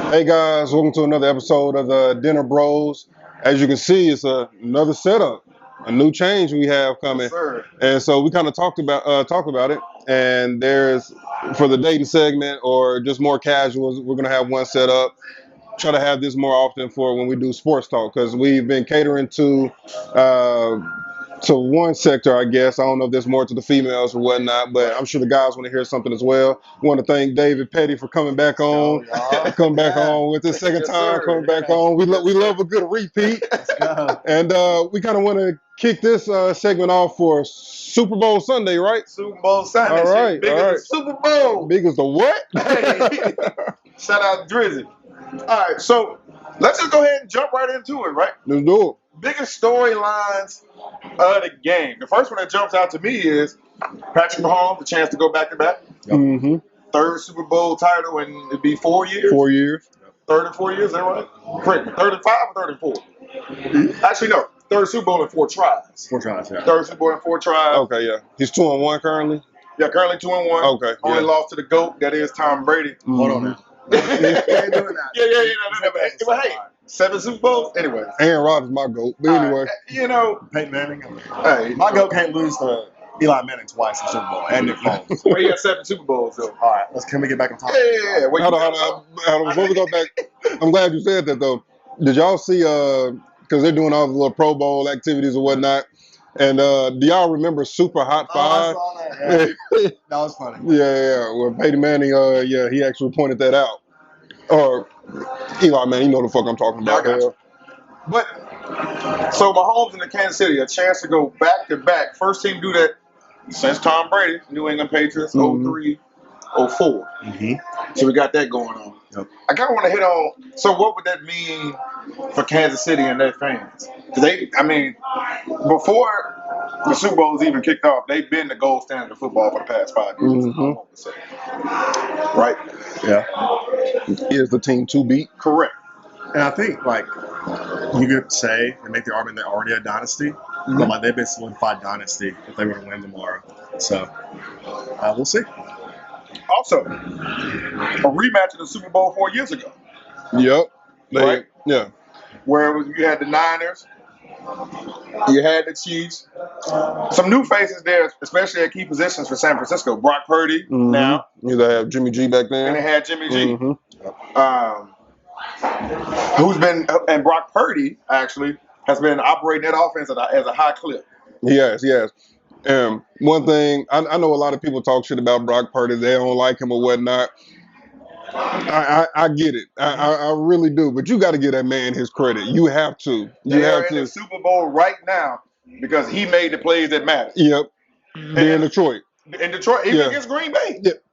Hey guys, welcome to another episode of the Dinner Bros. As you can see, it's another setup, a new change we have coming, and so we kind of talk about it. And there's for the dating segment or just more casuals, we're gonna have one setup. Try to have this more often for when we do sports talk because we've been catering uh, to one sector, I guess. I don't know if there's more to the females or whatnot, but I'm sure the guys want to hear something as well. Want to thank David Petty for coming back on, come back on with his second time coming back on. We love a good repeat, and we kind of want to kick this segment off for Super Bowl Sunday, right? Super Bowl Sunday. All right, big as the Super Bowl. Big as the what? Hey, shout out Drizzy. All right, so let's just go ahead and jump right into it, right? Let's do it. Biggest storylines of the game. The first one that jumps out to me is Patrick Mahomes, the chance to go back-to-back. Mm-hmm. Third Super Bowl title in it'd be 4 years. 4 years. Third and 4 years, is that right? Correct. Third and 5 or third and 4? Actually, no. Third Super Bowl in 4 tries. 4 tries, yeah. Third Super Bowl in 4 tries. Okay, yeah. He's 2-1 currently. Yeah, currently 2-1. Okay. Only lost to the GOAT, that is Tom Brady. Mm-hmm. Hold on now. Yeah. But hey, 7 Super Bowls? Anyway. Aaron Rodgers my GOAT. But anyway. You know. Peyton Manning. Hey. My GOAT can't lose to Eli Manning twice in Super Bowl and Nick Foles. Well, he had 7 Super Bowls, though. All right, can we get back and talk? Yeah. Hold on. Before we go back, I'm glad you said that, though. Did y'all see, because they're doing all the little Pro Bowl activities or whatnot, and do y'all remember Super Hot Five? Oh, I saw that. Yeah. That was funny. Yeah. Well, Peyton Manning, he actually pointed that out. Or Eli Manning, you know the fuck I'm talking about. I got you. But, so Mahomes in the Kansas City, a chance to go back-to-back. First team do that since Tom Brady, New England Patriots, 03, 04. Mm-hmm. So we got that going on. Yep. I kind of want to hit on, so what would that mean for Kansas City and their fans? Because before the Super Bowl's even kicked off, they've been the gold standard of football for the past 5 years. Mm-hmm. Right? Yeah. Is the team to beat? Correct. And I think, you could say and make the argument they're already a dynasty, but they've been solidified dynasty if they were to win tomorrow. So, we'll see. Also, a rematch of the Super Bowl 4 years ago. Yep. Right? Yeah. Where you had the Niners, you had the Chiefs, some new faces there, especially at key positions for San Francisco. Brock Purdy now. You have Jimmy G back then. And they had Jimmy G. Mm-hmm. And Brock Purdy actually has been operating that offense at a high clip. Yes. One thing, I know a lot of people talk shit about Brock Purdy. They don't like him or whatnot. I get it. I really do. But you got to give that man his credit. You have to. They are in the Super Bowl right now because he made the plays that matter. Yep. They're in Detroit. In Detroit, even against Green Bay. Yep.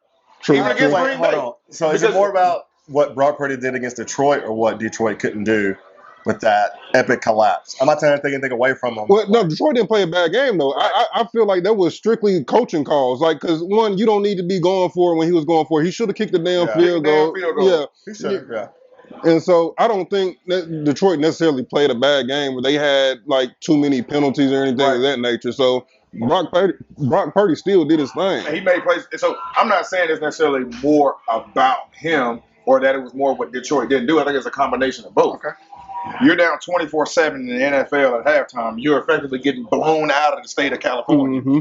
True. Even against Green Bay. Hold on. So is it more about what Brock Purdy did against Detroit or what Detroit couldn't do with that epic collapse? I'm not trying to take anything away from them. Well, no, Detroit didn't play a bad game, though. I feel like that was strictly coaching calls. Because, one, you don't need to be going for it when he was going for it. He should have kicked the damn field goal. Yeah. He should, yeah. And so I don't think that Detroit necessarily played a bad game where they had, too many penalties or anything of that nature. So Brock Purdy still did his thing. And he made plays. So I'm not saying it's necessarily more about him or that it was more what Detroit didn't do. I think it's a combination of both. Okay. You're down 24-7 in the NFL at halftime. You're effectively getting blown out of the state of California. Mm-hmm.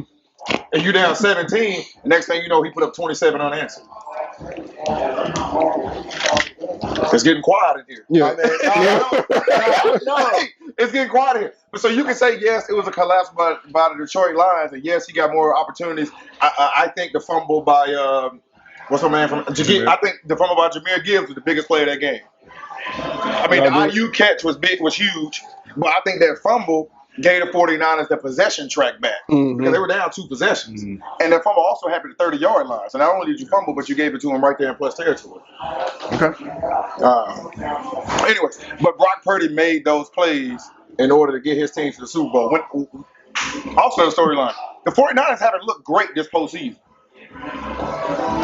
And you're down 17. The next thing you know, he put up 27 unanswered. It's getting quiet in here. Yeah. No, it's getting quiet in here. So you can say, yes, it was a collapse by the Detroit Lions, and yes, he got more opportunities. I think the fumble by what's my man from Jameer? I think the fumble by Jameer Gibbs was the biggest play of that game. I mean, the IU catch was huge, but I think that fumble gave the 49ers the possession track back because they were down 2 possessions. And that fumble also happened at the 30-yard line. So not only did you fumble, but you gave it to him right there in plus territory. Okay. Anyway, but Brock Purdy made those plays in order to get his team to the Super Bowl. Also, the storyline, the 49ers haven't looked great this postseason.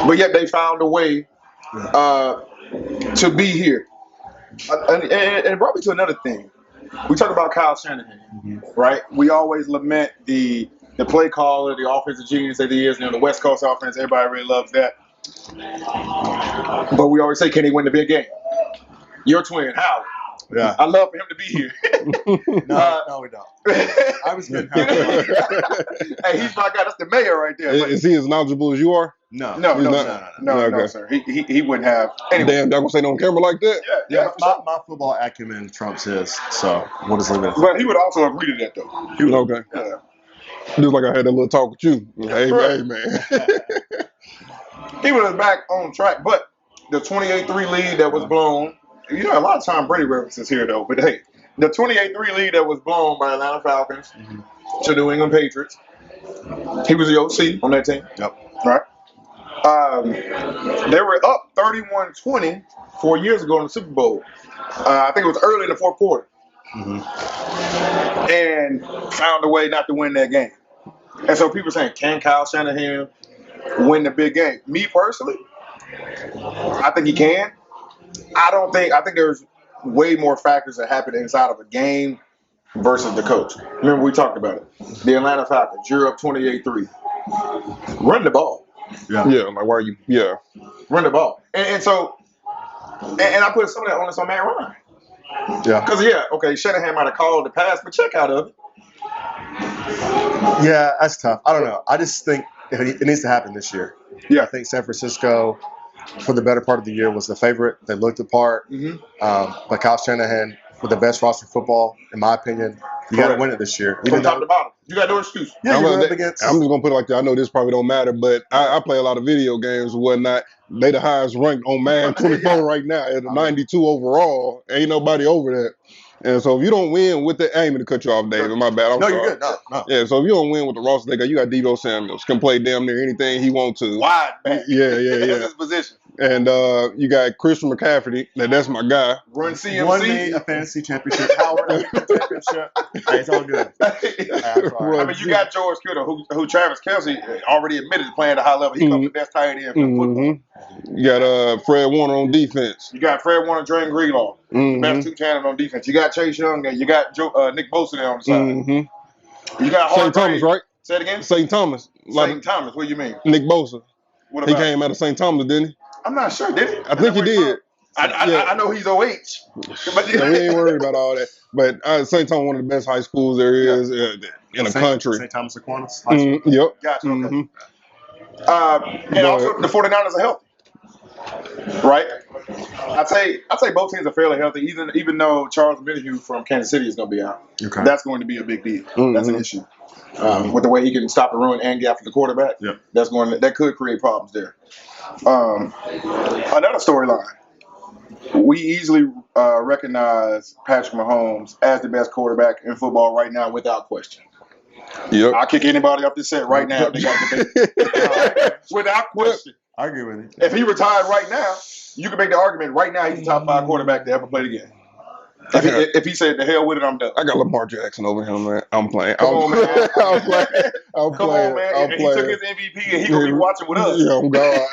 But yet they found a way to be here. And it brought me to another thing. We talked about Kyle Shanahan, right? We always lament the play caller, the offensive genius that he is. The West Coast offense, everybody really loves that. But we always say, can he win the big game? Your twin, Howard. Yeah. I love for him to be here. No, we don't. I was getting Hey, he's my guy. That's the mayor right there. But Is he as knowledgeable as you are? No, He's no, Okay. sir. He wouldn't have. Anyway. Damn, y'all gonna say no on camera like that? Yeah, my football acumen trumps his, so we'll just leave it. But he would also agree to that, though. Okay. Yeah. Just like I had that little talk with you. Hey, Right. hey man. He was back on track, but the 28-3 lead that was blown. You know, a lot of Tom Brady references here, though. But hey, the 28-3 lead that was blown by Atlanta Falcons to New England Patriots. He was the OC on that team. Yep. Right. They were up 31-20 4 years ago in the Super Bowl. I think it was early in the fourth quarter. And found a way not to win that game. And so people saying, can Kyle Shanahan win the big game? Me personally, I think he can. I think there's way more factors that happen inside of a game versus the coach. Remember, we talked about it. The Atlanta Falcons, you're up 28-3. Run the ball. Yeah, like why are you? Yeah. Run the ball. And so, and I put some of that onus on Matt Ryan. Yeah. Because, Shanahan might have called the pass, but check out of it. Yeah, that's tough. I don't know. I just think it needs to happen this year. Yeah. I think San Francisco, for the better part of the year, was the favorite. They looked the part. But Kyle Shanahan, with the best roster of football, in my opinion, you got to win it this year. From top to bottom. You got no excuse. Yeah, I'm you're up just against. gonna put it like that. I know this probably don't matter, but I play a lot of video games and whatnot. They the highest ranked on Madden 24 right now at a 92 overall. Ain't nobody over that. And so if you don't win with the, I ain't mean to cut you off, David. My bad. I'm sorry. You're good. No. Yeah, so if you don't win with the roster they got, you got Deebo Samuels can play damn near anything he wants to. Wide back. Yeah. That's his position. And you got Christian McCaffrey. That's my guy. Run CMC. Won me a fantasy championship. Howard, a championship. Hey, it's all good. I mean, you got George Kittle, who Travis Kelce already admitted to playing at a high level. He comes the best tight end in football. You got Fred Warner on defense. You got Fred Warner, Drain Greenlaw, best two tandem on defense. You got Chase Young there. You got Nick Bosa there on the side. You got St. Thomas, right? Say it again. St. Thomas. St. Thomas. What do you mean? Nick Bosa. What He about? came out of St. Thomas, didn't he? I'm not sure. Did he? I think he did. I know he's OH. But Yeah, we ain't worried about all that. But St. Thomas, one of the best high schools there is in the country. St. Thomas Aquinas. Yep. Gotcha. Okay. And also the 49ers are healthy. Right? I'd say both teams are fairly healthy, even though Charles Minihue from Kansas City is going to be out. Okay. That's going to be a big deal. That's an issue. With the way he can stop the run and get after the quarterback, that could create problems there. Another storyline. We easily recognize Patrick Mahomes as the best quarterback in football right now without question. Yep. I'll kick anybody off this set right now. They got the without question. I agree with you. If he retired right now, you can make the argument right now he's the top 5 quarterback to ever play the game. If he said, the hell with it, I'm done. I got Lamar Jackson over him, man. I'm playing. Come on, man. I'm playing. Come on, man. And he took his MVP and he going to be watching with us. Yeah, oh God.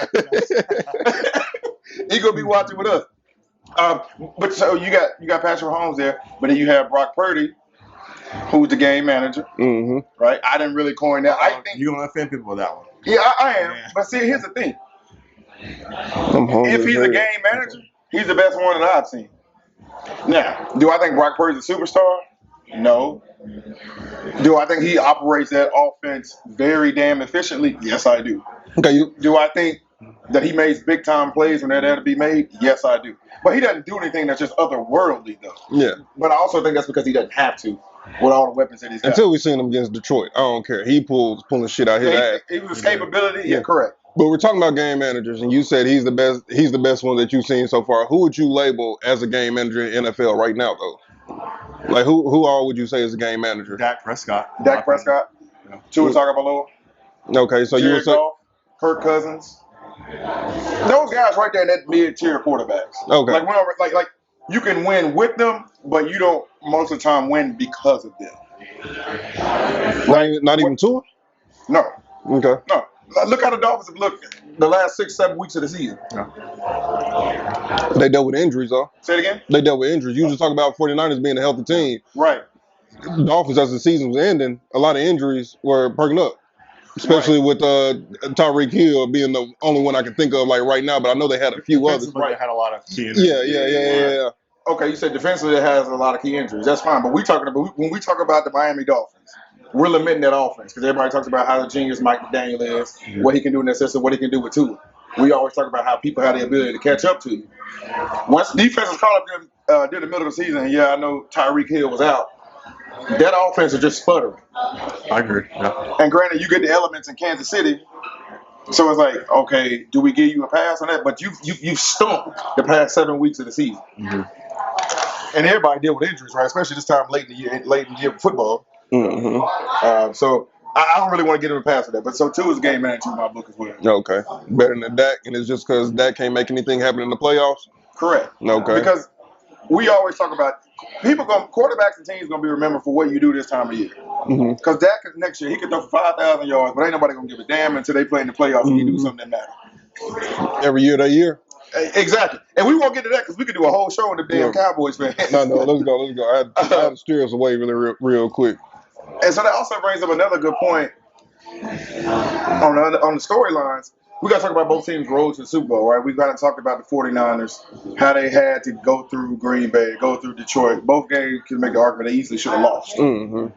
He going to be watching with us. But so you got Patrick Mahomes there, but then you have Brock Purdy, who's the game manager, right? I didn't really coin that. I think You're going to offend people with that one. Yeah, I am. But see, here's the thing. If he's a game manager, he's the best one that I've seen. Now, do I think Brock Purdy's a superstar? No. Do I think he operates that offense very damn efficiently? Yes, I do. Okay. Do I think that he makes big time plays when they're there to be made? Yes, I do. But he doesn't do anything that's just otherworldly, though. Yeah. But I also think that's because he doesn't have to with all the weapons that he's got. Until we seen him against Detroit, I don't care. He pulling shit out his ass. He was capability. Yeah, correct. But we're talking about game managers, and you said he's the best. He's the best one that you've seen so far. Who would you label as a game manager in NFL right now, though? Like who all would you say is a game manager? Dak Prescott. Dak Prescott. Tua Tagovailoa. Okay, so you would Jared say Goff, Kirk Cousins. Those guys right there in that mid-tier quarterbacks. Okay. Like you can win with them, but you don't most of the time win because of them. not even Tua? No. Okay. No. Look how the Dolphins have looked the last 6-7 weeks of the season. They dealt with injuries, though. Say it again? They dealt with injuries. You just talk about 49ers being a healthy team. Right. Dolphins, as the season was ending, a lot of injuries were perking up. Especially with Tyreek Hill being the only one I can think of like right now, but I know they had a few others. They had a lot of key Yeah. okay, you said defensively it has a lot of key injuries. That's fine, but when we talk about the Miami Dolphins, we're limiting that offense because everybody talks about how the genius Mike McDaniel is, what he can do in that system, what he can do with Tua. We always talk about how people have the ability to catch up to you. Once defense is caught up during the middle of the season, yeah, I know Tyreek Hill was out. That offense is just sputtering. I agree. Yeah. And granted, you get the elements in Kansas City, so it's like, okay, do we give you a pass on that? But you've stumped the past 7 weeks of the season. Mm-hmm. And everybody deal with injuries, right? Especially this time late in the year of football. Mm-hmm. So I don't really want to get him a pass for that. But so Tua is game manager in my book as well. Okay. Better than Dak, and it's just because Dak can't make anything happen in the playoffs? Correct. Okay. Because we always talk about quarterbacks and teams gonna be remembered for what you do this time of year. Because Dak next year he could throw for 5,000 yards, but ain't nobody gonna give a damn until they play in the playoffs and he do something that matters. Every year that year? Exactly. And we won't get to that because we could do a whole show on the damn Cowboys fans. No, let's go. I had to steer us away real quick. And so that also brings up another good point on the storylines. We got to talk about both teams' road to the Super Bowl, right? We've got to talk about the 49ers, how they had to go through Green Bay, go through Detroit. Both games can make the argument they easily should have lost. Mm-hmm.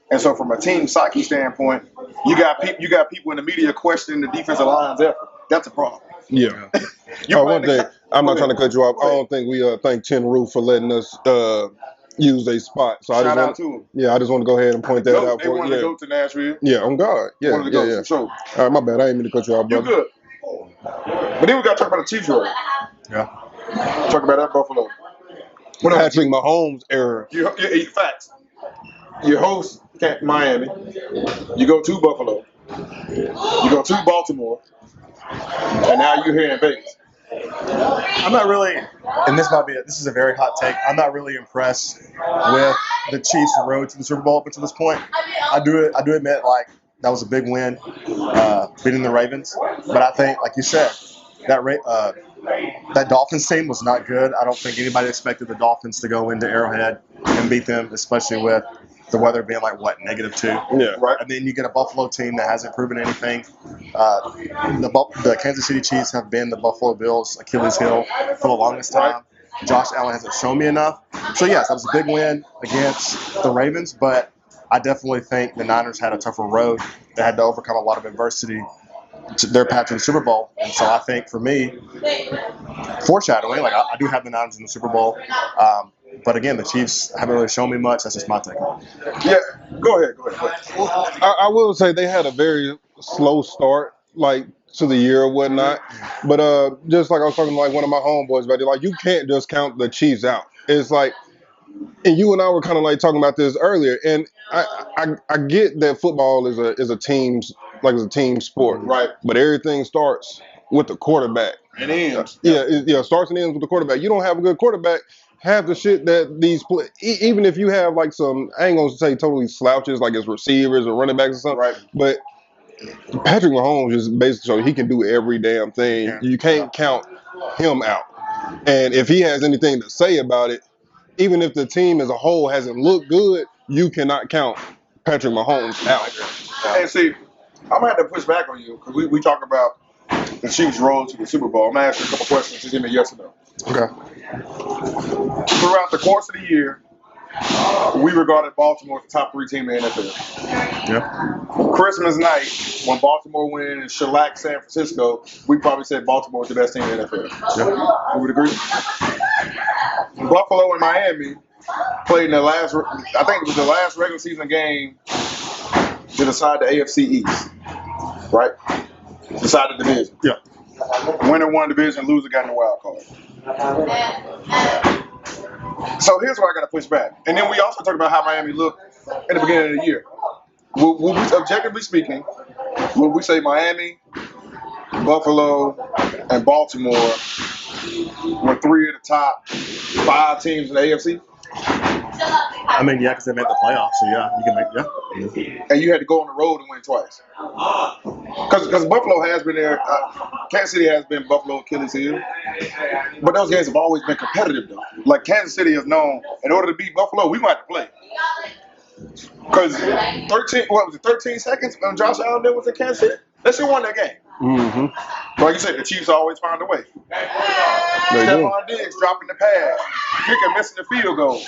And so from a team psyche standpoint, you got people in the media questioning the defensive line's effort. That's a problem. Yeah. One thing, I'm not trying to cut you off. I don't think we thank Tin Roof for letting us use a spot. So Shout out to him. Yeah, I just want to go ahead and point that out. They wanted to go to Nashville. Yeah, on God. Yeah, for sure. All right, my bad. I didn't mean to cut you off, brother. You good. But then we got to talk about the Chiefs road. Yeah. Talk about that Buffalo. Patrick Mahomes error. Facts. You host Miami. You go to Buffalo. You go to Baltimore. And now you're here in Vegas. I'm not really, and this is a very hot take. I'm not really impressed with the Chiefs' road to the Super Bowl up until this point. I do admit, like, that was a big win, beating the Ravens. But I think, like you said, that Dolphins team was not good. I don't think anybody expected the Dolphins to go into Arrowhead and beat them, especially with the weather being like, what, -2? Yeah. Right. And then you get a Buffalo team that hasn't proven anything. The Kansas City Chiefs have been the Buffalo Bills' Achilles heel for the longest time. Josh Allen hasn't shown me enough. So, yes, that was a big win against the Ravens, but I definitely think the Niners had a tougher road. They had to overcome a lot of adversity to their path to the Super Bowl. And so I think for me, foreshadowing, like I do have the Niners in the Super Bowl. But again, the Chiefs haven't really shown me much. That's just my take. Yeah, go ahead. I will say they had a very slow start, like, to the year or whatnot. But just like I was talking to like one of my homeboys about it, like, you can't just count the Chiefs out. It's like, and you and I were kind of like talking about this earlier, and I get that football is a team sport, Right. But everything starts with the quarterback. It ends. Yeah, starts and ends with the quarterback. You don't have a good quarterback, half the shit that these even if you have like some, I ain't gonna say totally slouches like as receivers or running backs or something, Right. but Patrick Mahomes just basically shows he can do every damn thing. Yeah. You can't count him out, and if he has anything to say about it, even if the team as a whole hasn't looked good, you cannot count Patrick Mahomes out. And see, I'm gonna have to push back on you because we talk about the Chiefs' road to the Super Bowl. I'm gonna ask you a couple questions to give me a yes or no. Okay. Throughout the course of the year, we regarded Baltimore as the top 3 team in the NFL. Yeah. Christmas night, when Baltimore went in and shellacked San Francisco, we probably said Baltimore was the best team in the NFL. Yeah. You would agree? Buffalo and Miami played in the last, I think it was the last regular season game to decide the AFC East, right? Decide the division. Yeah. Winner won the division, loser got in the wild card. So here's where I got to push back. And then we also talked about how Miami looked at the beginning of the year. Will we, objectively speaking, will we say Miami, Buffalo, and Baltimore were 3 of the top 5 teams in the AFC? I mean, yeah, because they made the playoffs, so yeah, you can make, yeah. And you had to go on the road and win twice. Because Buffalo has been there. Kansas City has been Buffalo Achilles heel. But those games have always been competitive, though. Like, Kansas City is known, in order to beat Buffalo, we might have to play. Because 13 seconds when Josh Allen was in Kansas City? They should have won that game. Mm-hmm. Like you said, the Chiefs always find a way. They do. Stephon Diggs dropping the pass. kicker missing the field goal.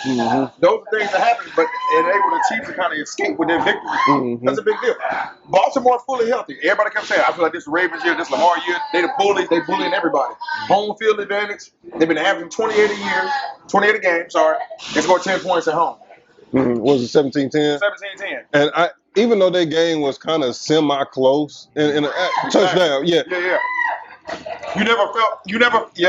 Those are things that happen, but enable the Chiefs to kind of escape with their victory. That's a big deal. Baltimore fully healthy. Everybody kept saying, I feel like this Ravens year, this Lamar year, they the bullies, they bullying everybody. Home field advantage. They've been averaging 28 a year, 28 a game, sorry. They scored 10 points at home. Was it 17-10? 17-10. And even though their game was kind of semi-close in a touchdown, yeah. You never felt. You felt. You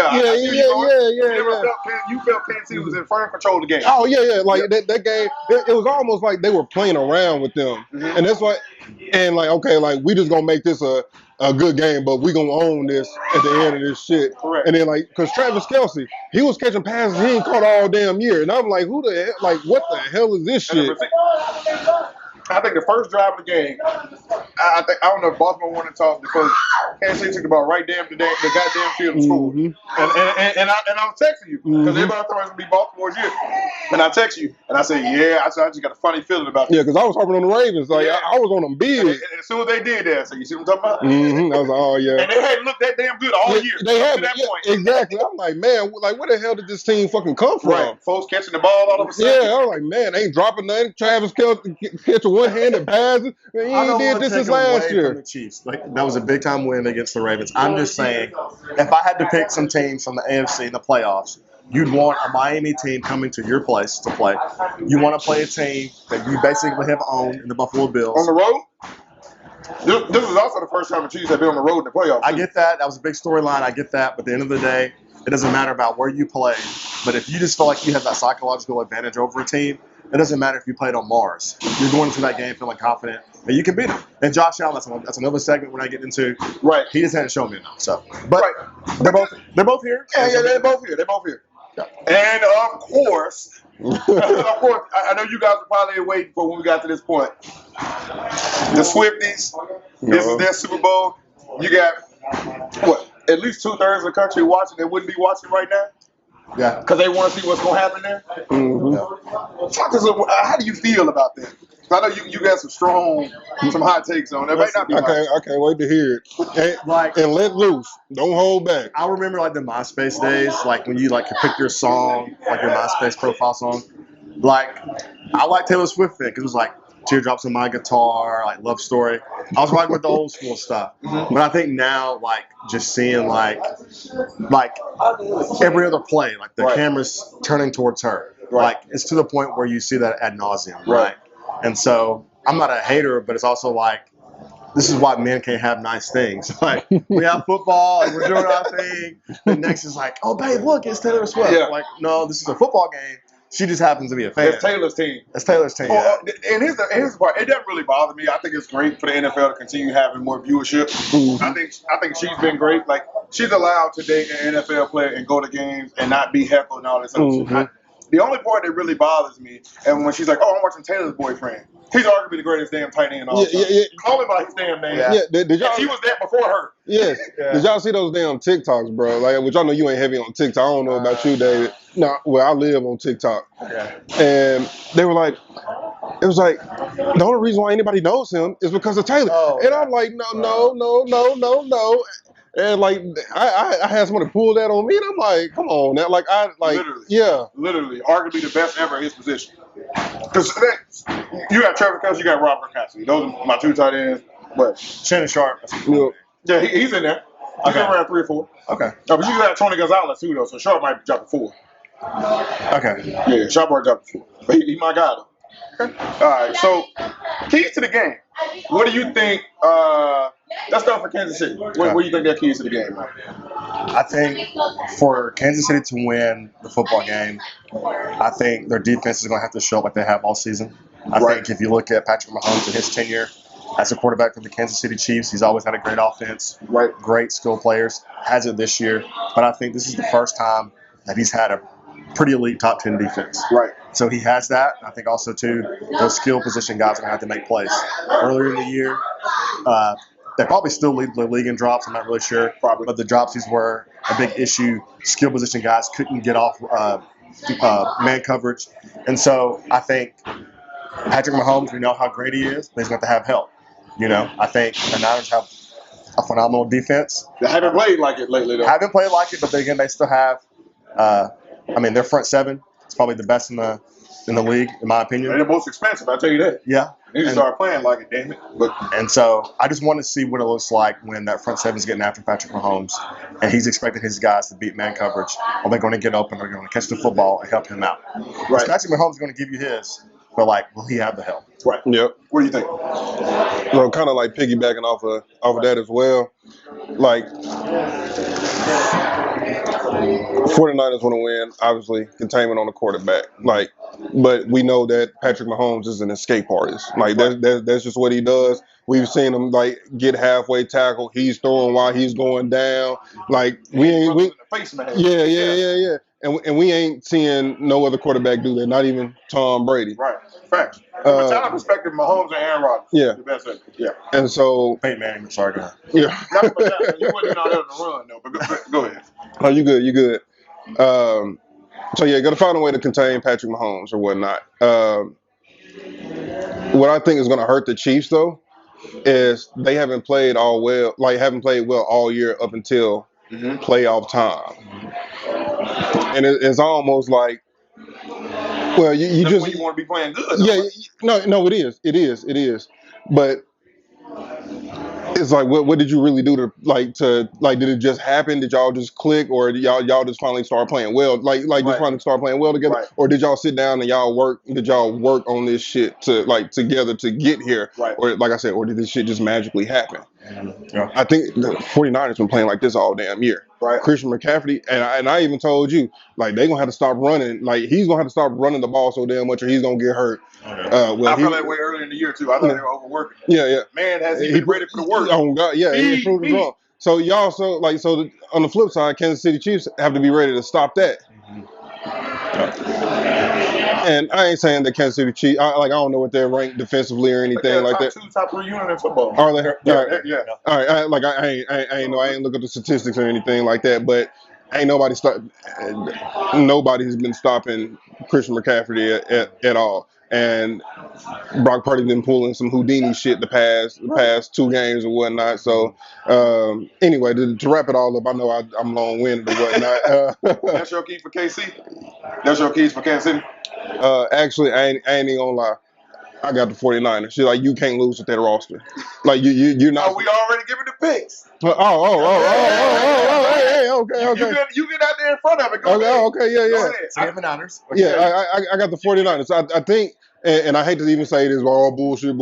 felt Kansas City was in firm control of the game. Oh yeah. Like that game, it was almost like they were playing around with them, and that's why. And like, okay, like we just gonna make this a good game, but we gonna own this at the end of this shit. Correct. And then like, cause Travis Kelce, he was catching passes he ain't caught all damn year, and I'm like, who the hell? Like, what the hell is this shit? I think the first drive of the game, I don't know if Baltimore wanted to talk because Kansas City took the ball right down the goddamn field and scored. And I'm texting you because everybody thought it was gonna be Baltimore's year. And I text you and I said, I just got a funny feeling about this. Yeah, because I was harping on the Ravens. Like I was on them big. And as soon as they did that, so you see what I'm talking about? I was like, oh yeah. And they hadn't looked that damn good all year. They haven't. That point. Exactly. I'm like, man, like where the hell did this team fucking come from? Right. Folks catching the ball all of a sudden. Yeah, I was like, man, they ain't dropping nothing. Travis Kelce catching one-handed passes. He ain't did this since last year. From the Chiefs. Like, that was a big time win against the Ravens. I'm just saying, if I had to pick some teams from the AFC in the playoffs, you'd want a Miami team coming to your place to play. You want to play a team that you basically have owned in the Buffalo Bills. On the road? This is also the first time the Chiefs have been on the road in the playoffs. I get that. That was a big storyline. I get that. But at the end of the day, it doesn't matter about where you play. But if you just feel like you have that psychological advantage over a team, it doesn't matter if you played on Mars. You're going into that game feeling confident that you can beat them. And Josh Allen, that's another segment we're not getting into. Right. He just hadn't shown me enough. So, but they're both here. Yeah, they're both here. They're both here. Yeah. And of course, I know you guys are probably waiting for when we got to this point. The Swifties. This is their Super Bowl. You got what? At least 2/3 of the country watching that wouldn't be watching right now. Yeah. Because they want to see what's going to happen there. Talk to us, how do you feel about that? I know you got some hot takes on it. Might not be I can't wait to hear it. And let loose. Don't hold back. I remember like the MySpace days, like when you like could pick your song, like your MySpace profile song. Like I like Taylor Swift because it was like Teardrops on My Guitar, like Love Story. I was rocking with the old school stuff. But I think now, like just seeing like every other play, like the camera's turning towards her. Like it's to the point where you see that ad nauseum. Right. And so I'm not a hater, but it's also like this is why men can't have nice things. Like we have football and we're doing our thing. The next is like, oh babe, look, it's Taylor Swift. Yeah. Like, no, this is a football game. She just happens to be a fan. It's Taylor's team. It's Taylor's team. Oh, and here's the part. It doesn't really bother me. I think it's great for the NFL to continue having more viewership. I think she's been great. Like she's allowed to date an NFL player and go to games and not be heckled and all this other shit. The only part that really bothers me, and when she's like, "Oh, I'm watching Taylor's boyfriend," he's arguably the greatest damn tight end all time. Call him by his damn name. Did y'all? He was there before her. Yes. Did y'all see those damn TikToks, bro? Like, which I know you ain't heavy on TikTok. I don't know about you, David. No, well, I live on TikTok. And they were like, it was like, the only reason why anybody knows him is because of Taylor. And I'm like, no. And like, I had somebody pull that on me, and I'm like, come on, now, literally, arguably the best ever at his position. Because you got Trevor Kelce, you got Robert Cassidy. Those are my two tight ends. But Shannon Sharp. Yeah, he's in there. He's in around 3 or 4. Okay. No, but you got Tony Gonzalez too, though, so Sharp might be dropping 4. Okay. Yeah, Sharp might drop 4, but he my guy though. Okay. All right. So keys to the game. What do you think? Let's start for Kansas City. What do you think their keys to the game are? I think for Kansas City to win the football game, I think their defense is going to have to show up like they have all season. I think if you look at Patrick Mahomes and his tenure as a quarterback for the Kansas City Chiefs, he's always had a great offense, great skill players, has it this year. But I think this is the first time that he's had a pretty elite top 10 defense. So he has that. I think also, too, those skill position guys are going to have to make plays. Earlier in the year, they probably still lead the league in drops. I'm not really sure. But the dropsies were a big issue. Skill position guys couldn't get off man coverage. And so I think Patrick Mahomes, we know how great he is, but he's going to have help. You know, I think the Niners have a phenomenal defense. They haven't played like it lately, though. Haven't played like it, but again, they still have I mean, their front seven is probably the best in the league, in my opinion. They're the most expensive, I'll tell you that. Yeah. They need to start playing like it, damn it. And so I just want to see what it looks like when that front seven's getting after Patrick Mahomes, and he's expecting his guys to beat man coverage. Are they going to get open? Are they going to catch the football and help him out? Right. Patrick Mahomes is going to give you his, but will he have the help? Right. Yep. What do you think? Well, kind of like piggybacking off of that as well. Like 49ers want to win, obviously, containment on the quarterback. But we know that Patrick Mahomes is an escape artist. That's just what he does. We've seen him get halfway tackle. He's throwing while he's going down. Yeah. And we ain't seeing no other quarterback do that. Not even Tom Brady. Right. Facts. From a talent perspective, Mahomes and Aaron Rodgers. Yeah. The best ever. Yeah. And so Peyton Manning, sorry, go ahead. Yeah. Not for that. You wouldn't do all that on the run, though. But go ahead. Oh, you good. So yeah, got to find a way to contain Patrick Mahomes or whatnot. What I think is going to hurt the Chiefs though is they haven't played well all year up until playoff time, and it's almost like, well, you That's just when you want to be playing good. Yeah, no, it is, but. It's like, what did you really do to did it just happen? Did y'all just click, or did y'all just finally start playing well? Just finally start playing well together, or did y'all sit down and y'all work on this shit together to get here, or like I said, or did this shit just magically happen? Yeah. I think the 49ers been playing like this all damn year. Right. Christian McCaffrey, and I even told you, they gonna have to stop running. He's gonna have to stop running the ball so damn much, or he's gonna get hurt. I felt that way earlier in the year too. I thought they were overworking. Yeah. Man, has he been ready for the work? Oh God, yeah, he proved it wrong. So y'all, on the flip side, Kansas City Chiefs have to be ready to stop that. And I ain't saying that Kansas City Chiefs, I don't know what they're ranked defensively or anything like that. Top 3 unit in football. Are they? Yeah. All right. I ain't look at the statistics or anything like that, but ain't nobody's been stopping Christian McCaffrey at all. And Brock Purdy been pulling some Houdini shit the past 2 games or whatnot. So anyway, to wrap it all up, I know I'm long-winded or whatnot. That's your key for KC? That's your keys for Kansas City? Actually, I ain't even gonna lie. I got the 49ers. She's like, you can't lose with that roster. You're not. Oh, we already giving the picks. Hey, okay. You get out there in front of it. Go ahead. Okay, yeah. Go ahead. So you have the Niners. Yeah, I got the 49ers. I think, and I hate to even say this, all bullshit.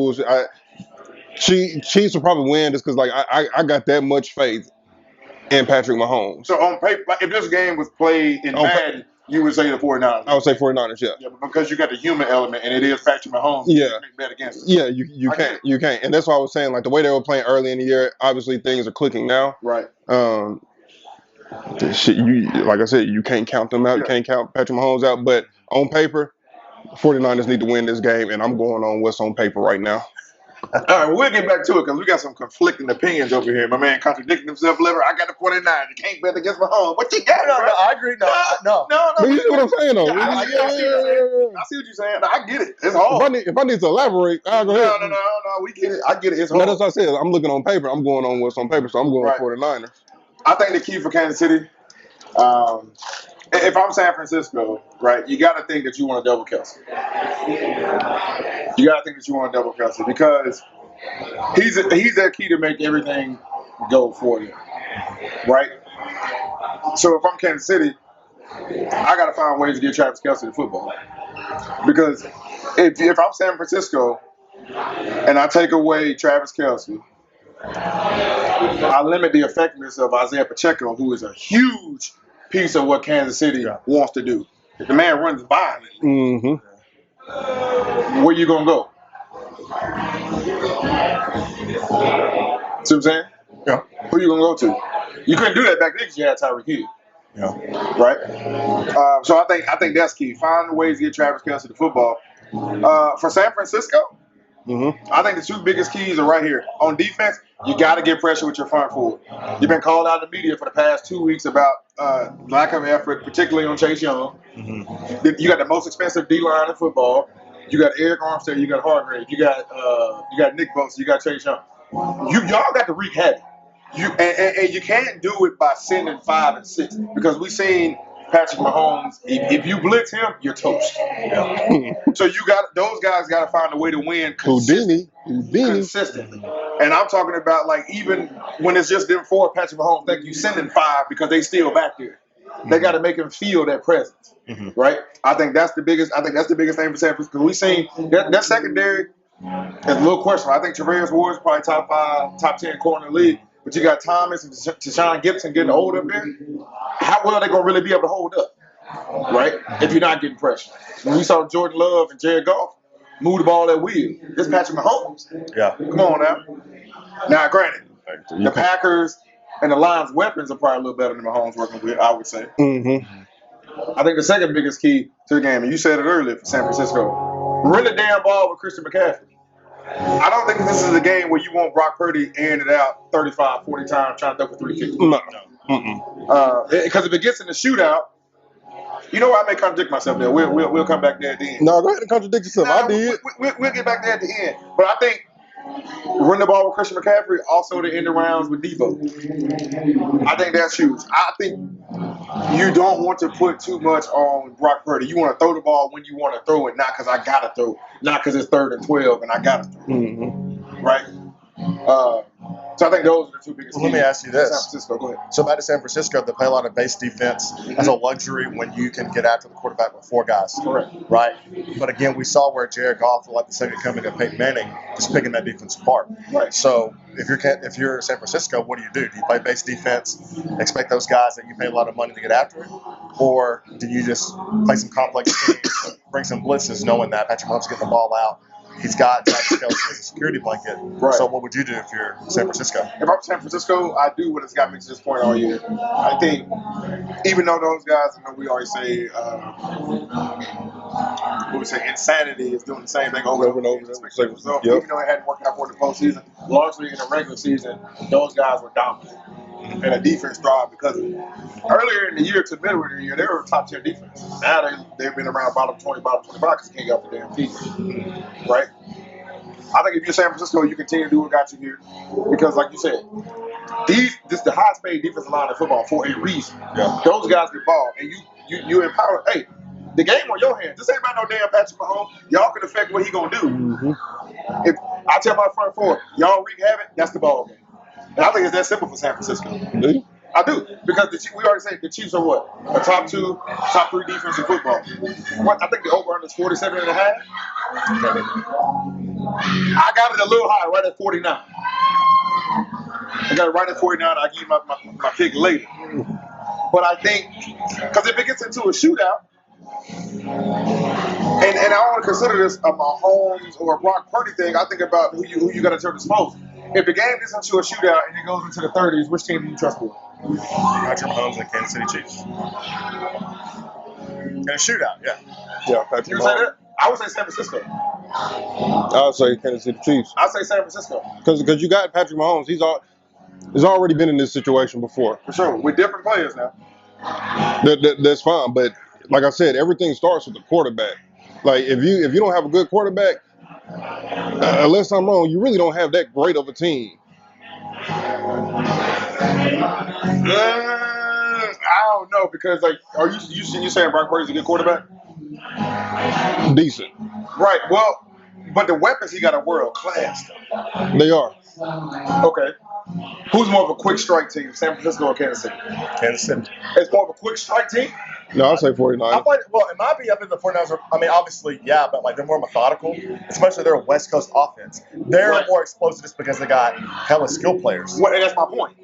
Chiefs will probably win just because, I got that much faith in Patrick Mahomes. So on paper, if this game was played in Madden, you would say the 49ers. I would say 49ers, yeah. Yeah, but because you got the human element, and it is Patrick Mahomes, yeah. You can't bet against it. Yeah, you can't. And that's why I was saying, the way they were playing early in the year, obviously things are clicking now. Right. Shit, like I said, you can't count them out. You can't count Patrick Mahomes out. But on paper, 49ers need to win this game, and I'm going on what's on paper right now. All right, we'll get back to it because we got some conflicting opinions over here. My man contradicting himself. I got the 49ers. You can't bet against Mahomes. What you got? No, I agree. No. But you see what I'm saying, though? I see what you're saying. I get it. It's hard. If I need to elaborate, I'll go ahead. No. We get it. I get it. It's hard. But as I said, I'm looking on paper. I'm going on what's on paper, so I'm going with 49ers. I think the key for Kansas City, if I'm San Francisco, right, you got to think that you want to double Kelsey. You got to think that you want to double Kelsey because he's that key to make everything go for you, right? So if I'm Kansas City, I got to find ways to get Travis Kelsey to football because if I'm San Francisco and I take away Travis Kelsey, I limit the effectiveness of Isaiah Pacheco, who is a huge piece of what Kansas City wants to do. If the man runs violently, where you gonna go? See what I'm saying? Yeah. Who you gonna go to? You couldn't do that back then because you had Tyreek Hill. Yeah. Right? So I think that's key. Find ways to get Travis Kelsey to football. For San Francisco, I think the 2 biggest keys are right here. On defense, you got to get pressure with your front forward. You've been called out in the media for the past 2 weeks about lack of effort, particularly on Chase Young. You got the most expensive D-line in football. You got Eric Armstead. You got Hargrave. You got Nick Bosa. You got Chase Young. Y'all got to wreak havoc. And you can't do it by sending 5 and 6 because we've seen Patrick Mahomes, if you blitz him, you're toast. So those guys got to find a way to win Houdini. consistently. And I'm talking about like even when it's just them four, Patrick Mahomes, think you sending five because they still back there. They got to make him feel that presence, right? I think that's the biggest. I think that's the biggest thing for San Francisco. We seen that secondary is a little questionable. I think Tavares Ward's probably top 5, top 10 corner in the league. But you got Thomas and Tashawn Gibson getting old up there. How well are they gonna really be able to hold up, right? If you're not getting pressure. When we saw Jordan Love and Jared Goff move the ball at will, this Patrick Mahomes. Yeah. Come on now. Now, granted, the Packers and the Lions' weapons are probably a little better than Mahomes working with, I would say. I think the second biggest key to the game, and you said it earlier for San Francisco, run the damn ball with Christian McCaffrey. I don't think this is a game where you want Brock Purdy airing it out 35, 40 times trying to throw for 350. No. Because if it gets in the shootout, you know what? I may contradict myself there. We'll come back there at the end. No, go ahead and contradict yourself. I did. We'll get back there at the end. But I think run the ball with Christian McCaffrey, also the end rounds with Debo. I think that's huge. I think you don't want to put too much on Brock Purdy. You want to throw the ball when you want to throw it, not because I got to throw, not because it's 3rd and 12 and I got to throw. Right? So I think those are the two biggest. Well, let me ask you this. San Francisco, go ahead. So back to San Francisco, they play a lot of base defense as a luxury when you can get after the quarterback with 4 guys. Correct. Right? But again, we saw where Jared Goff, like the second coming of Peyton Manning, was picking that defense apart. Right. So if you're San Francisco, what do? Do you play base defense, expect those guys that you pay a lot of money to get after it? Or do you just play some complex teams, bring some blitzes, knowing that Patrick Mahomes getting the ball out? He's got Travis Kelce as a security blanket. Right. So what would you do if you're San Francisco? If I'm San Francisco, I do what has got me to this point all year. I think, even though those guys, we always say, insanity is doing the same thing over and over. Even though it hadn't worked out for the postseason, largely in the regular season, those guys were dominant. And the defense thrived because of it. Earlier in the year to middle of the year, they were a top 10 defense. Now they've been around bottom 20, bottom 25 because they can't get off the damn feet. Right? I think if you're San Francisco, you continue to do what got you here. Because, like you said, this is the highest paid defensive line in football for a reason. Yeah. Those guys get ball, and you empower. Hey, the game on your hands. This ain't about no damn Patrick Mahomes. Y'all can affect what he gonna do. If I tell my front four, y'all wreak havoc, that's the ball game. And I think it's that simple for San Francisco. Do you? I do, because we already said the Chiefs are what? A top 2, top 3 defense in football. I think the over-under is 47.5. I got it a little high, right at 49. I got it right at 49. I'll give you my pick later. But I think, because if it gets into a shootout, and I don't want to consider this a Mahomes or a Brock Purdy thing, I think about who you got to turn dispose. If the game gets into a shootout and it goes into the 30s, which team do you trust more? Patrick Mahomes and the Kansas City Chiefs. In a shootout, yeah. Yeah, Patrick You Mahomes. say that? I would say San Francisco. I would say Kansas City Chiefs. I say San Francisco. Because you got Patrick Mahomes. He's already been in this situation before. For sure. With different players now. That's fine. But like I said, everything starts with the quarterback. Like if you don't have a good quarterback, unless I'm wrong, you really don't have that great of a team. I don't know, because are you saying Brock Purdy's a good quarterback? Decent. Right. Well, but the weapons he got are world class. They are. Okay. Who's more of a quick strike team, San Francisco or Kansas City? Kansas City. It's more of a quick strike team? No, I'll say 49. Well, in my opinion, I think the 49ers are, obviously, yeah, but they're more methodical, especially their West Coast offense. They're more explosive just because they got hella skill players. Well, and that's my point.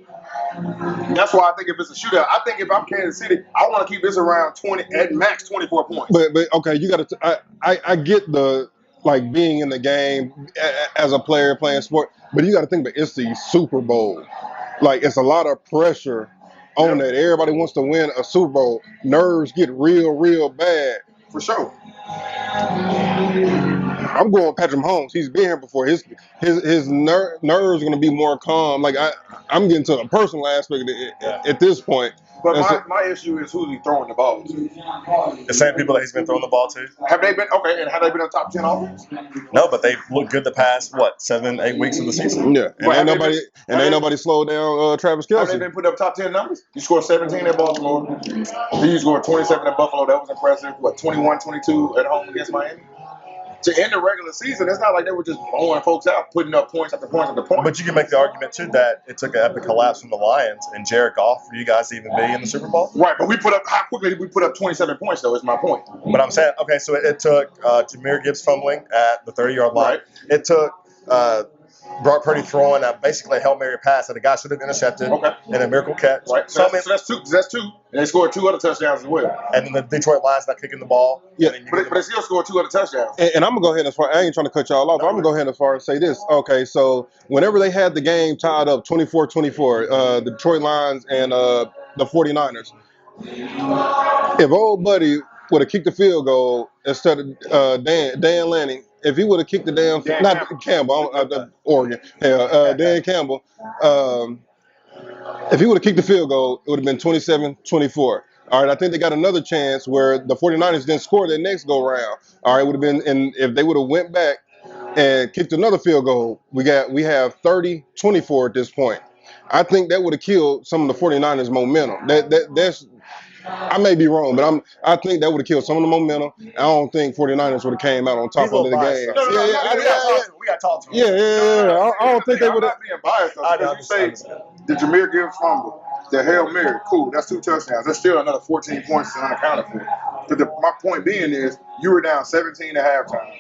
That's why I think if it's a shootout, I think if I'm Kansas City, I want to keep this around 20, at max 24 points. But okay, you got to. I get the being in the game as a player playing sport, but you got to think about it's the Super Bowl. It's a lot of pressure on that. Everybody wants to win a Super Bowl. Nerves get real bad. For sure. I'm going Patrick Mahomes. He's been here before. His nerves are going to be more calm. Like I'm getting to the personal aspect at this point. But my issue is who's he throwing the ball to? The same people that he's been throwing the ball to. Have they been okay? And have they been a top 10 offense? No, but they've looked good the past 7-8 weeks of the season. Yeah, and ain't nobody slowed down Travis Have they Kelce. been putting up top 10 numbers? You scored 17 at Baltimore. You scored 27 at Buffalo. That was impressive. What, 21, 22 at home against Miami? To end the regular season, it's not like they were just blowing folks out, putting up points after points after points. But you can make the argument too that it took an epic collapse from the Lions and Jared Goff for you guys to even be in the Super Bowl. Right, but how quickly did we put up 27 points though? Is my point. But I'm saying, okay, so it took Jahmyr Gibbs fumbling at the 30-yard line. Right. It took Brock Purdy throwing basically a Hail Mary pass that a guy should have intercepted and a miracle catch. Right. So that's two. And they scored 2 other touchdowns as well. And then the Detroit Lions not kicking the ball. Yeah, but they still scored 2 other touchdowns. And I'm gonna go ahead as far. I ain't trying to cut y'all off. But I'm gonna go ahead as far as say this. Okay, so whenever they had the game tied up 24-24, the Detroit Lions and the 49ers, if old buddy would have kicked the field goal instead of Dan Lanning, if he would have kicked the Campbell, Oregon, Dan Campbell. If he would have kicked the field goal, it would have been 27-24. All right, I think they got another chance where the 49ers didn't score their next go round. All right, it would have been, and if they would have went back and kicked another field goal, we have 30-24 at this point. I think that would have killed some of the 49ers momentum. That's I may be wrong, but I think that would have killed some of the momentum. I don't think 49ers would have came out on top of the game. We got to talk to him. Yeah. I don't think they would have. I'm not being biased. Though, you say the Jahmyr Gibbs fumble, the Hail Mary, cool, that's 2 touchdowns. That's still another 14 points unaccounted for. But my point being is, you were down 17 at halftime.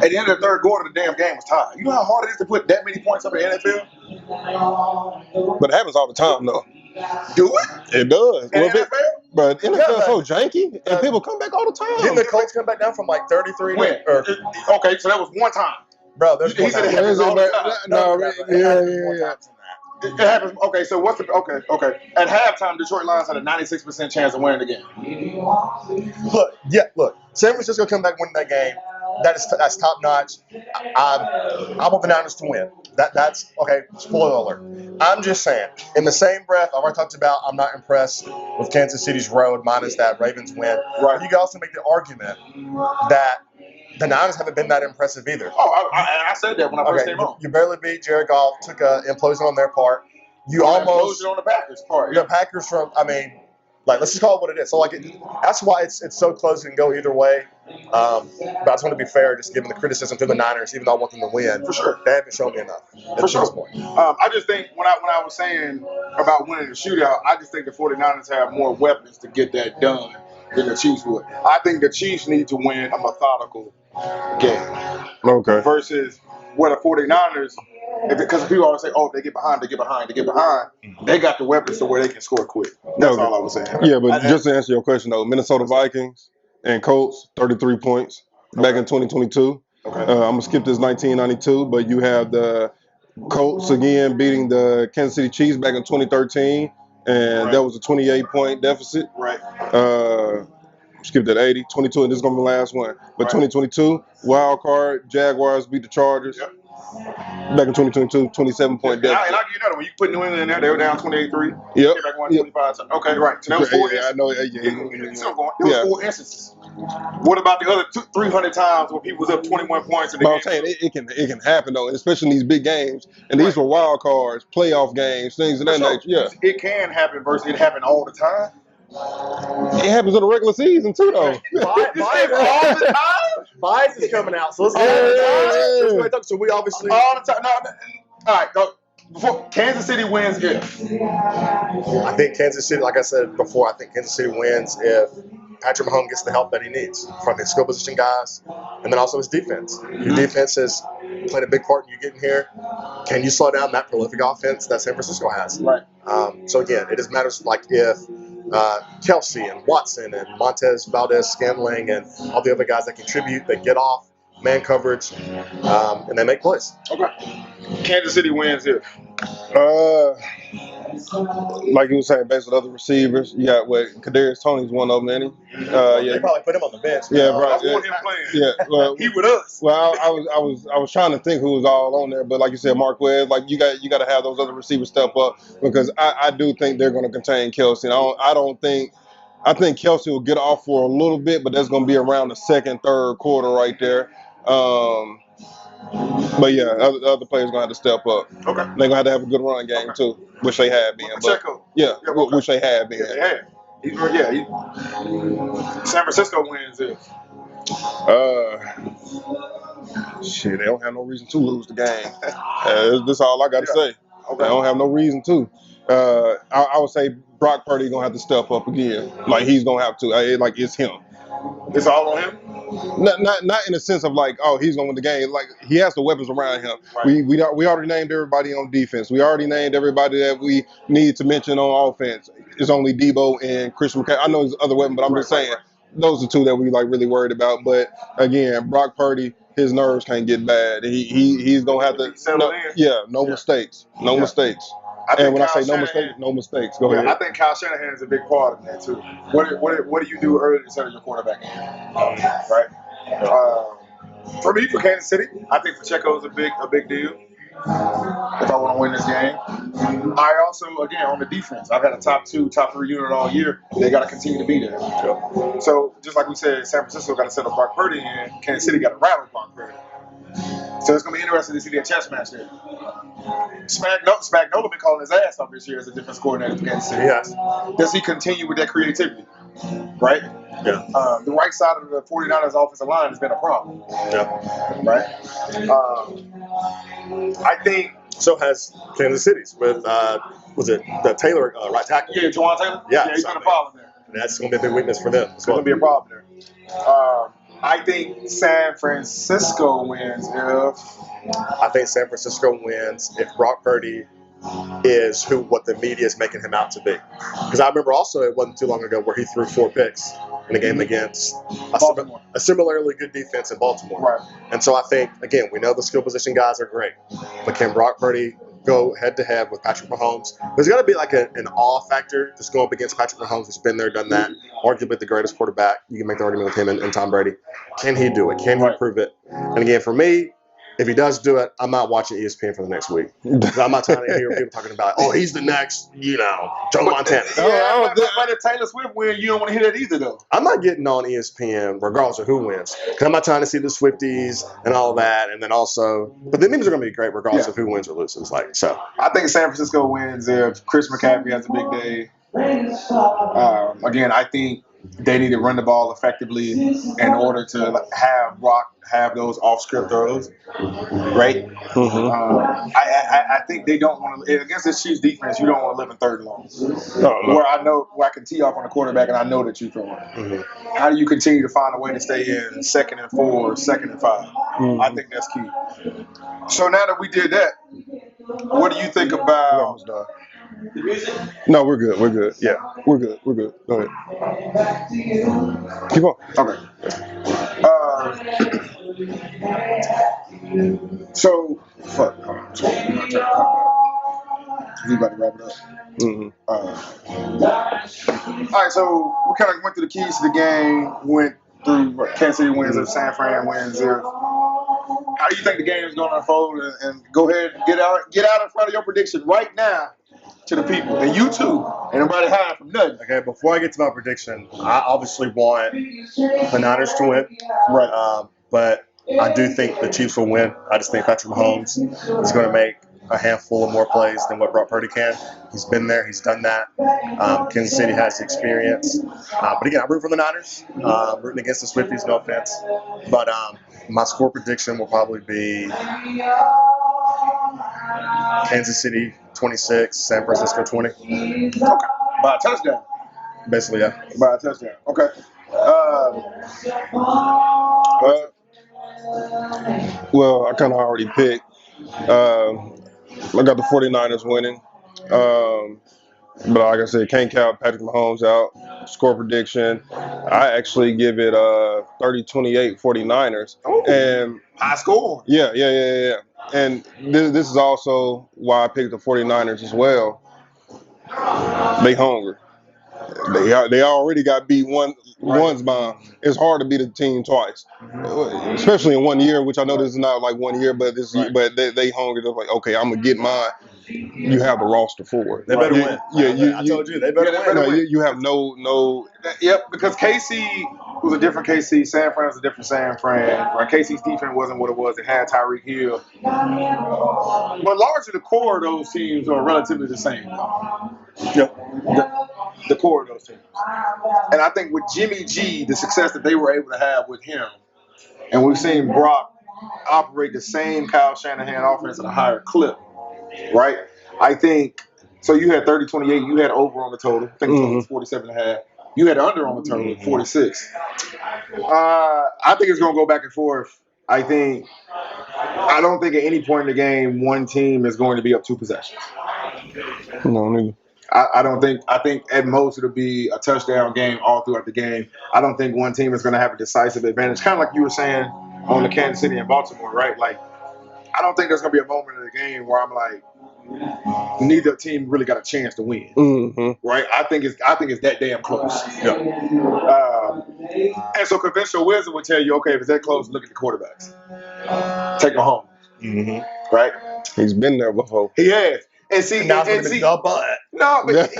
At the end of the third quarter, the damn game was tied. You know how hard it is to put that many points up in the NFL? But it happens all the time, though. Do it? It does. In NFL? But NFL is so janky, and people come back all the time. Didn't the Colts come back down from 33? When? Okay, so that was one time. Bro, there's He said it happens all the time. Yeah. It happens. Okay, so what's the okay? At halftime, Detroit Lions had a 96% chance of winning the game. Look. San Francisco come back winning that game. That's top notch. I want the Niners to win. That's okay. Spoiler alert. I'm just saying. In the same breath, I've already talked about. I'm not impressed with Kansas City's road minus that Ravens win. Right. You can also make the argument that the Niners haven't been that impressive either. Oh, I said that when I first came on. You barely beat Jared Goff. Took an implosion on their part. You almost implosion on the Packers part. The Packers from. Let's just call it what it is. So, that's why it's so close and go either way. But I just want to be fair, just giving the criticism to the Niners, even though I want them to win. For sure. They haven't shown me enough at this point. I just think when I was saying about winning the shootout, I just think the 49ers have more weapons to get that done than the Chiefs would. I think the Chiefs need to win a methodical game. Okay. Versus where the 49ers, because people always say, oh, they get behind. They got the weapons to where they can score quick. That's all I was saying. Yeah, but just to answer your question, though, Minnesota Vikings and Colts, 33 points back in 2022. Okay. I'm going to skip this 1992, but you have the Colts again beating the Kansas City Chiefs back in 2013, and that was a 28-point deficit. Right. Skip that 80, 22, and this is going to be the last one. But 2022, wild card, Jaguars beat the Chargers. Yep. Back in 2022, 27-point deficit. And I'll give you another one. You put New England in there, they were down 28-3. Yep. Back 125. Okay, right. So that was 4 instances. I know. Still going. There was 4 instances. What about the other 300 times when people was up 21 points in the game? I'm saying it can happen, though, especially in these big games. And these were wild cards, playoff games, things of that nature. Yeah. It can happen versus it happen all the time. It happens in the regular season, too, though. All the time? Bias is coming out. So so we obviously all the time. No, all right. Before Kansas City wins, I think Kansas City, like I said before, I think Kansas City wins if Patrick Mahomes gets the help that he needs from his skill position guys, and then also his defense. Your defense has played a big part in you getting here. Can you slow down that prolific offense that San Francisco has? Right. So again, it just matters like if Kelsey and Watson and Montez Valdez-Scantling and all the other guys that contribute, they get off man coverage, and they make plays. Okay. Kansas City wins here. like you were saying, based on other receivers, you got what Kadarius Toney's one of them, ain't he? They probably put him on the bench. Yeah, man. right. I want him playing. Yeah, well, He with us. well, I was trying to think who was all on there, but like you said, Marquez, like you got to have those other receivers step up because I do think they're going to contain Kelsey. And I think Kelsey will get off for a little bit, but that's going to be around the second, third quarter right there. But yeah, other players gonna have to step up. Okay. They're gonna have to have a good run game too, which they have been. But yeah, which they have been. Yeah, they had. San Francisco wins it. Shit, they don't have no reason to lose the game. That's all I got to say. Okay. They don't have no reason to. I would say Brock Purdy gonna have to step up again. Like he's gonna have to. Like it's him. It's all on him. Not in the sense of like, oh, he's gonna win the game. Like he has the weapons around him. Right. We already named everybody on defense. We already named everybody that we need to mention on offense. It's only Debo and Christian McCaffrey. I know there's other weapons, but I'm just saying those are two that we like really worried about. But again, Brock Purdy, his nerves can't get bad. He's gonna have to. No mistakes. No mistakes. And when I say no mistakes, go ahead. I think Kyle Shanahan is a big part of that too. What do you do early to settle your quarterback in? Right. For me, for Kansas City, I think Pacheco is a big deal. If I want to win this game, I also again on the defense, I've had a top 3 unit all year. They got to continue to be there. So just like we said, San Francisco got to settle Brock Purdy, and Kansas City got to rattle Brock Purdy. So it's gonna be interesting to see that chess match there. Spagnuolo been calling his ass off this year as a defense coordinator for Kansas City. Yes. Does he continue with that creativity? Right? Yeah. The right side of the 49ers offensive line has been a problem. Yeah. Right? I think... So has Kansas City's with, was it the Taylor right tackle? Yeah, Juwan Taylor? Yeah, he's been a problem there. That's going to be a big weakness for them. It's going to be a problem there. I think San Francisco wins if... I think San Francisco wins if Brock Purdy is what the media is making him out to be. Because I remember also it wasn't too long ago where he threw 4 picks in a game against a similarly good defense in Baltimore. Right. And so I think, again, we know the skill position guys are great. But can Brock Purdy go head-to-head with Patrick Mahomes? There's got to be like an awe factor just going up against Patrick Mahomes, who's been there, done that, arguably the greatest quarterback. You can make the argument with him and Tom Brady. Can he do it? Can he prove it? And again, for me, if he does do it, I'm not watching ESPN for the next week. I'm not trying to hear people talking about, oh, he's the next, Joe Montana. But if Taylor Swift wins, you don't want to hear that either, though. I'm not getting on ESPN regardless of who wins. Because I'm not trying to see the Swifties and all that. And then also, but the memes are going to be great regardless of who wins or loses. So I think San Francisco wins if Chris McCaffrey has a big day. Again, I think they need to run the ball effectively in order to have Brock have those off-script throws, right? Mm-hmm. I think they don't want to against this Chiefs defense. You don't want to live in third and long, where I can tee off on the quarterback and I know that you throw it. Mm-hmm. How do you continue to find a way to stay in 2nd and 4, 2nd and 5? Mm-hmm. I think that's key. So now that we did that, what do you think about? No, we're good. We're good. Yeah, we're good. We're good. Go ahead. Keep on. Okay. So, fuck. We about to wrap it up. Mm-hmm. All right, so we kind of went through the keys to the game. Went through Kansas City wins if San Fran wins if. How do you think the game is going to unfold? And go ahead, get out in front of your prediction right now. To the people, and you too, and everybody hiding from nothing. Okay, before I get to my prediction, I obviously want the Niners to win. Right. But I do think the Chiefs will win. I just think Patrick Mahomes is going to make a handful of more plays than what Brock Purdy can. He's been there. He's done that. Kansas City has the experience. But again, I root for the Niners. Rooting against the Swifties, no offense. But my score prediction will probably be Kansas City 26, San Francisco 20. Okay. By a touchdown. Basically, yeah. By a touchdown. Okay. Well, I kind of already picked. I got the 49ers winning. But like I said, can't count Patrick Mahomes out. Score prediction, I actually give it 30-28 49ers. Ooh, and high score. Yeah. And this is also why I picked the 49ers as well. They hungry. They already got beat once by. It's hard to beat a team twice, especially in 1 year. Which I know this is not like 1 year, but they hungry. They're like, okay, I'm gonna get mine. You have the roster for it. They better win. Yeah, I told you they better win. No, you have no. Yep, because KC was a different KC. San Fran was a different San Fran. Right? KC's defense wasn't what it was. It had Tyreek Hill. But largely the core of those teams are relatively the same. Yep. The core of those teams. And I think with Jimmy G, the success that they were able to have with him, and we've seen Brock operate the same Kyle Shanahan offense at a higher clip, right? I think, so you had 30-28, you had over on the total. I think the total was 47.5. You had under on the total, 46. I think it's going to go back and forth. I don't think at any point in the game one team is going to be up 2 possessions. No, neither. I don't think. I think at most it'll be a touchdown game all throughout the game. I don't think one team is going to have a decisive advantage. Kind of like you were saying on the Kansas City and Baltimore, right? Like, I don't think there's going to be a moment in the game where I'm like, neither team really got a chance to win, right? I think it's that damn close. Yeah. And so conventional wisdom would tell you, okay, if it's that close, look at the quarterbacks. Take Mahomes, right? He's been there before. He has. And see, Now it's going to be the butt. No, but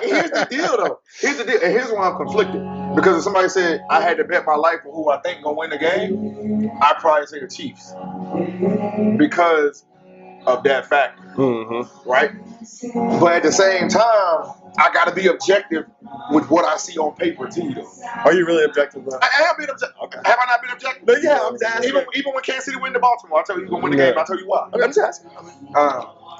here's the deal, though. Here's the deal, and here's why I'm conflicted. Because if somebody said I had to bet my life on who I think gonna win the game, I'd probably say the Chiefs because of that factor, right? But at the same time, I got to be objective with what I see on paper too. Though. Are you really objective, bro? I have been objective. Okay. Have I not been objective? But yeah, I'm just asking. Even when Kansas City win the Baltimore, I tell you who's gonna win the game. I tell you why. I'm just asking.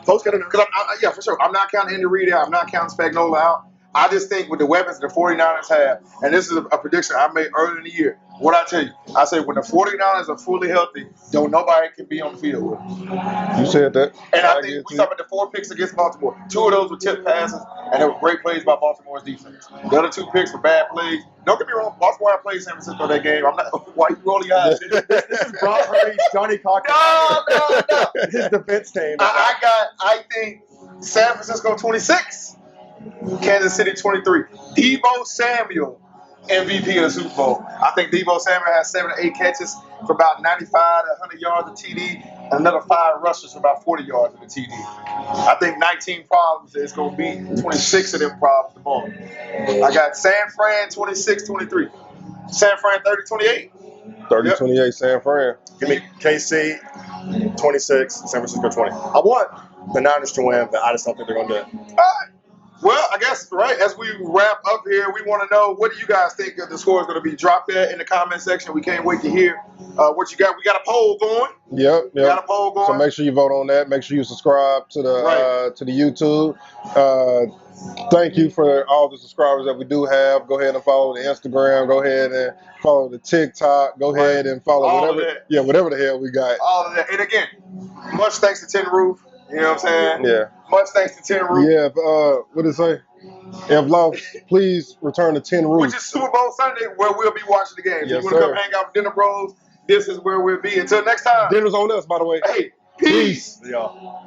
Folks gotta know. Because yeah, for sure. I'm not counting Andy Reid out. I'm not counting Spagnuolo out. I just think with the weapons the 49ers have, and this is a prediction I made earlier in the year. What I tell you, I say when the 49ers are fully healthy, don't nobody can be on the field with them. You said that. And I think we talked about the 4 picks against Baltimore. 2 of those were tip passes, and they were great plays by Baltimore's defense. The other 2 picks were bad plays. Don't get me wrong, Baltimore had played San Francisco that game. I'm not. Why you rolling your eyes? This is Brock Purdy's Johnny Cochran. No. His defense team. I think San Francisco 26. Kansas City 23. Deebo Samuel, MVP of the Super Bowl. I think Deebo Samuel has 7 or 8 catches for about 95 to 100 yards of TD, and another 5 rushes for about 40 yards of the TD. I think 19 problems is going to be 26 of them problems tomorrow. I got San Fran 26-23. San Fran 30-28. 30-28 San Fran. Give me KC 26, San Francisco 20. I want the Niners to win, but I just don't think they're going to do it. All right. Well, I guess, right, as we wrap up here, we want to know, what do you guys think the score is going to be? Drop that in the comment section. We can't wait to hear what you got. We got a poll going. Yep. We got a poll going. So make sure you vote on that. Make sure you subscribe to the YouTube. Thank you for all the subscribers that we do have. Go ahead and follow the Instagram. Go ahead and follow the TikTok. Go ahead and follow all whatever the hell we got. All of that. And again, much thanks to Tin Roof. You know what I'm saying? Yeah. Much thanks to Tin Roof. Yeah. What did it say? If love, please return to Tin Roof. Which is Super Bowl Sunday, where we'll be watching the game. So Yes, you want to come hang out with Dinner Bros, this is where we'll be. Until next time. Dinner's on us, by the way. Hey, peace. Y'all.